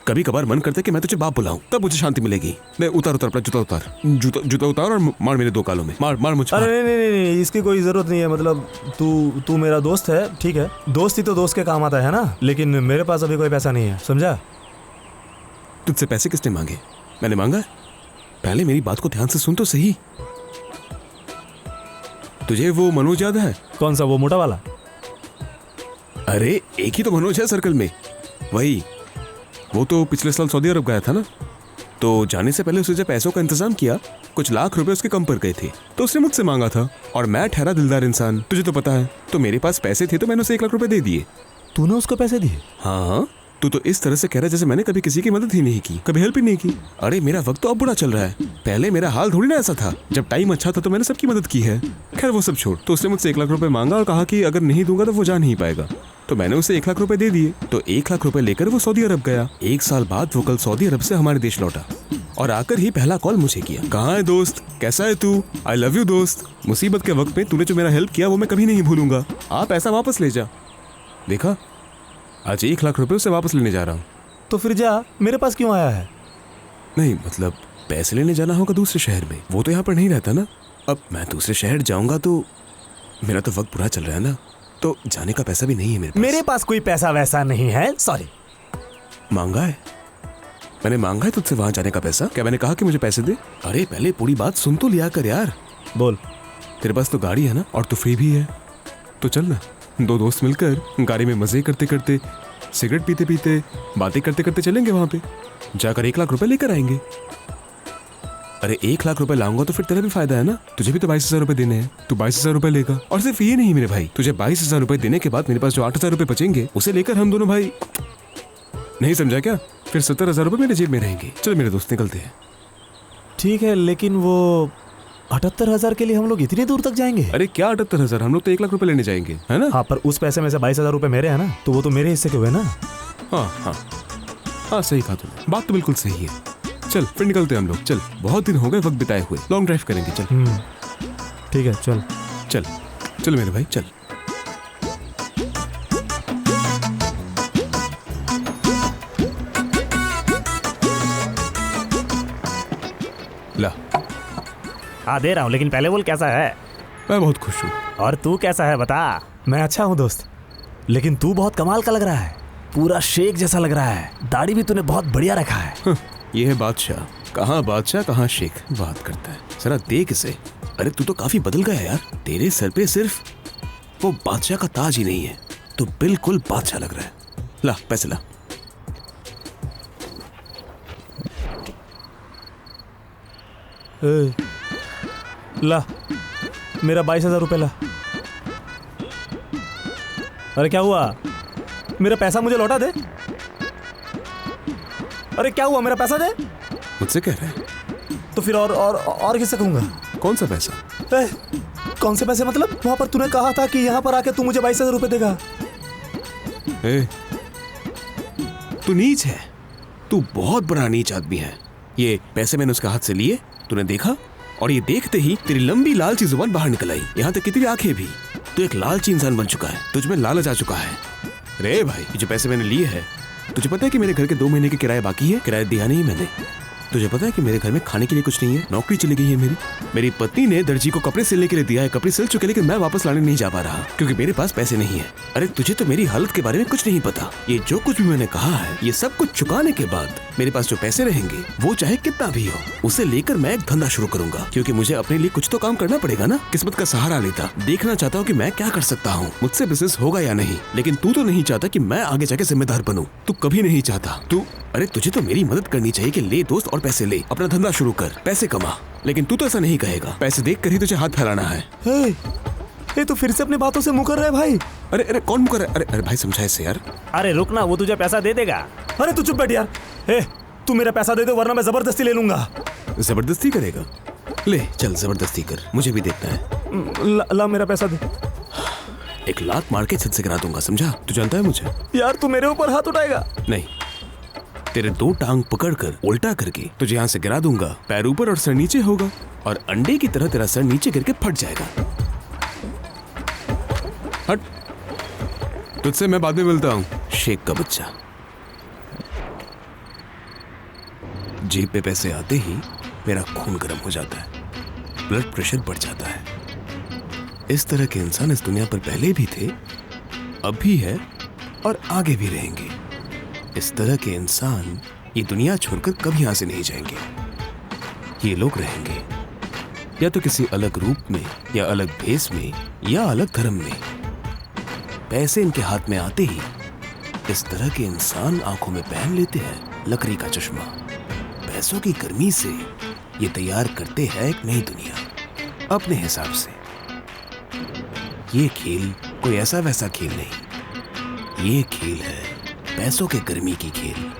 कभी कभार मन करता है कि मैं तुझे बाप बुलाऊं, तब मुझे शांति मिलेगी। नहीं, उतार अपना जूता उतार, जूता उतार और मार मेरे दो गालों में, मार मुझे। अरे नहीं, इसकी कोई जरूरत नहीं है। मतलब तू मेरा दोस्त है, ठीक है, दोस्त ही तो दोस्त के काम आता है ना, लेकिन मेरे पास अभी कोई पैसा नहीं है, समझा? तुझसे पैसे किसने मांगे? मैंने मांगा है? पहले मेरी बात को ध्यान से सुन तो सही। तुझे वो मनोज याद है? कौन सा, वो मोटा वाला? अरे एक ही तो मनोज है सर्कल में, वही। वो तो पिछले साल सऊदी अरब गया था ना, तो जाने से पहले उसने जब पैसों का इंतजाम किया, कुछ लाख रुपए उसके कम पड़ गए थे, तो उसने मुझसे मांगा था। और मैं ठहरा दिलदार इंसान, तुझे तो पता है, तो मेरे पास पैसे थे तो मैंने उसे 1 लाख रुपए दे दिए। तूने उसको पैसे दिए? हाँ, तू तो इस तरह से कह रहा है जैसे मैंने कभी किसी की मदद ही नहीं की, कभी हेल्प ही नहीं की। अरे मेरा वक्त तो अब बुरा चल रहा है, पहले मेरा हाल थोड़ी ना ऐसा था। जब टाइम अच्छा था तो मैंने सबकी मदद की है। खैर वो सब छोड़, तो उसने मुझसे 1 लाख रुपए मांगा और कहा कि अगर नहीं दूंगा तो वो जा नहीं पाएगा। तो मैंने उसे 1 लाख रुपए दे दिए। तो 1 लाख रुपए लेकर वो सऊदी अरब गया। 1 साल बाद वो कल सऊदी अरब से हमारे देश लौटा और आकर ही पहला कॉल मुझे किया। कहाँ है दोस्त, कैसा है तू, आई लव यू दोस्त, मुसीबत के वक्त में तूने जो मेरा हेल्प किया वो मैं कभी नहीं भूलूंगा, आप पैसा वापस ले जा। देखा, आज 1 लाख रुपए उसे वापस लेने जा रहा हूँ। तो फिर जा, मेरे पास क्यों आया है? नहीं मतलब पैसे लेने जाना होगा दूसरे शहर में, वो तो यहाँ पर नहीं रहता ना। अब मैं दूसरे शहर जाऊंगा तो मेरा तो वक्त बुरा चल रहा है ना, तो जाने का पैसा भी नहीं है मेरे पास। मेरे पास कोई पैसा वैसा नहीं है, सॉरी। मांगा है मैंने, मांगा है तुझसे वहां जाने का पैसा? क्या मैंने कहा कि मुझे पैसे दे? अरे पहले पूरी बात सुन तो लिया कर यार। बोल। तेरे पास तो गाड़ी है ना, और तू फ्री भी है, तो चल ना, 2 दोस्त मिलकर गाड़ी में मजे करते करते, सिगरेट पीते पीते, बातें करते करते चलेंगे वहां पे, जाकर 1 लाख रुपए लेकर आएंगे। अरे 1 लाख रुपए लाऊंगा तो फिर तेरा भी फायदा है ना, तुझे भी तो 22,000 रुपए देने हैं, तू 22,000 रुपए लेगा। और सिर्फ ये नहीं मेरे भाई, तुझे 22,000 रुपए देने के बाद मेरे पास जो 8,000 रुपए बचेंगे उसे लेकर हम दोनों भाई, नहीं समझा क्या, फिर 70,000 रुपए मेरे जेब में रहेंगे। चल मेरे दोस्त निकलते हैं। ठीक है, लेकिन वो 78,000 के लिए हम लोग इतनी दूर तक जाएंगे? अरे क्या 78,000, हम लोग तो 1 लाख रुपए लेने जाएंगे, है ना? हाँ, पर उस पैसे में से 22,000 रुपए मेरे हैं ना, तो वो तो मेरे हिस्से के हुए ना। हाँ सही कहा तुमने, बात तो बिल्कुल सही है। चल फिर निकलते हैं हम लोग, चल, बहुत दिन हो गए वक्त बिताए हुए, लॉन्ग ड्राइव करेंगे। चल ठीक है, चल चल चल मेरे भाई, चल। ला, हाँ दे रहा हूँ, लेकिन पहले बोल कैसा है। मैं बहुत खुश हूँ। और तू कैसा है बता। मैं अच्छा हूँ दोस्त, लेकिन तू बहुत कमाल का लग रहा है, पूरा शेख जैसा लग रहा है, दाढ़ी भी तूने बहुत बढ़िया रखा है। ये है बादशाह, कहाँ बादशाह कहाँ शेख बात करता है, जरा देख इसे। अरे तू तो काफी बदल गया यार, तेरे सर पे सिर्फ वो बादशाह का ताज ही नहीं है, तू बिल्कुल बादशाह लग रहा है। ला पैसे ला। ला मेरा 22,000 रुपए ला। अरे क्या हुआ, मेरा पैसा मुझे लौटा दे। अरे क्या हुआ, मेरा पैसा दे। मुझसे कह रहे हैं? तो फिर और किससे कहूंगा? कौन सा पैसा? कौन से पैसे मतलब? वहां पर तूने कहा था कि यहाँ पर आके तू मुझे 22,000 रुपए देगा। तू नीच है, तू बहुत बड़ा नीच आदमी है। ये पैसे मैंने उसके हाथ से लिए, तूने देखा, और ये देखते ही तेरी लंबी लालची जुबान बाहर निकल आई, यहाँ तक कि तेरी आंखें भी। तू एक लालची इंसान बन चुका है, तुझ में लालच आ चुका है। रे भाई, ये जो पैसे मैंने लिए हैं, तुझे पता है कि मेरे घर के 2 महीने के किराया बाकी है? किराया दिया नहीं मैंने। तुझे पता है कि मेरे घर में खाने के लिए कुछ नहीं है, नौकरी चली गई है मेरी पत्नी ने दर्जी को कपड़े सिलने के लिए दिया है, कपड़े सिल चुके, लेकिन मैं वापस लाने नहीं जा पा रहा क्योंकि मेरे पास पैसे नहीं है। अरे तुझे तो मेरी हालत के बारे में कुछ नहीं पता। ये जो कुछ भी मैंने कहा है, ये सब कुछ चुकाने के बाद मेरे पास जो पैसे रहेंगे, वो चाहे कितना भी हो, उसे लेकर मैं एक धंधा शुरू करूंगा, क्योंकि मुझे अपने लिए कुछ तो काम करना पड़ेगा ना। किस्मत का सहारा लेता, देखना चाहता हूँ कि मैं क्या कर सकता हूँ, मुझसे बिजनेस होगा या नहीं। लेकिन तू तो नहीं चाहता कि मैं आगे जाके जिम्मेदार बनूं, तू कभी नहीं चाहता। अरे तुझे तो मेरी मदद करनी चाहिए कि ले दोस्त और पैसे ले, अपना धंधा शुरू कर, पैसे कमा। लेकिन तू तो ऐसा नहीं कहेगा, पैसे देख कर ही तुझे हाथ फैलाना है। ये तो फिर से अपनी बातों से मुकर रहा है भाई। अरे अरे कौन मुकर रहा है? अरे भाई समझा इसे यार। अरे रुक ना, वो तुझे पैसा दे देगा। अरे तू चुप बैठ यार। तू मेरा पैसा दे दे वरना मैं जबरदस्ती ले लूंगा। जबरदस्ती करेगा? ले चल जबरदस्ती कर, मुझे भी देखना है। ला मेरा पैसा दे। एक लात मार के छत से गिरा दूंगा, समझा? तू जानता है मुझे। यार तू मेरे ऊपर हाथ उठाएगा? नहीं, तेरे 2 टांग पकड़कर उल्टा करके तुझे यहाँ से गिरा दूंगा, पैर ऊपर और सर नीचे होगा, और अंडे की तरह तेरा सर नीचे गिर के फट जाएगा। हट, तुझसे मैं बाद में मिलता हूँ, शेख का बच्चा। जेब पे पैसे आते ही मेरा खून गर्म हो जाता है, ब्लड प्रेशर बढ़ जाता है। इस तरह के इंसान इस दुनिया पर पहले भी थे, अब भी है और आगे भी रहेंगे। इस तरह के इंसान ये दुनिया छोड़कर कभी यहां से नहीं जाएंगे। ये लोग रहेंगे या तो किसी अलग रूप में, या अलग भेष में, या अलग धर्म में। पैसे इनके हाथ में आते ही इस तरह के इंसान आंखों में पहन लेते हैं लकड़ी का चश्मा। पैसों की गर्मी से ये तैयार करते हैं एक नई दुनिया अपने हिसाब से। ये खेल कोई ऐसा वैसा खेल नहीं, ये खेल है पैसों के गर्मी की खेल।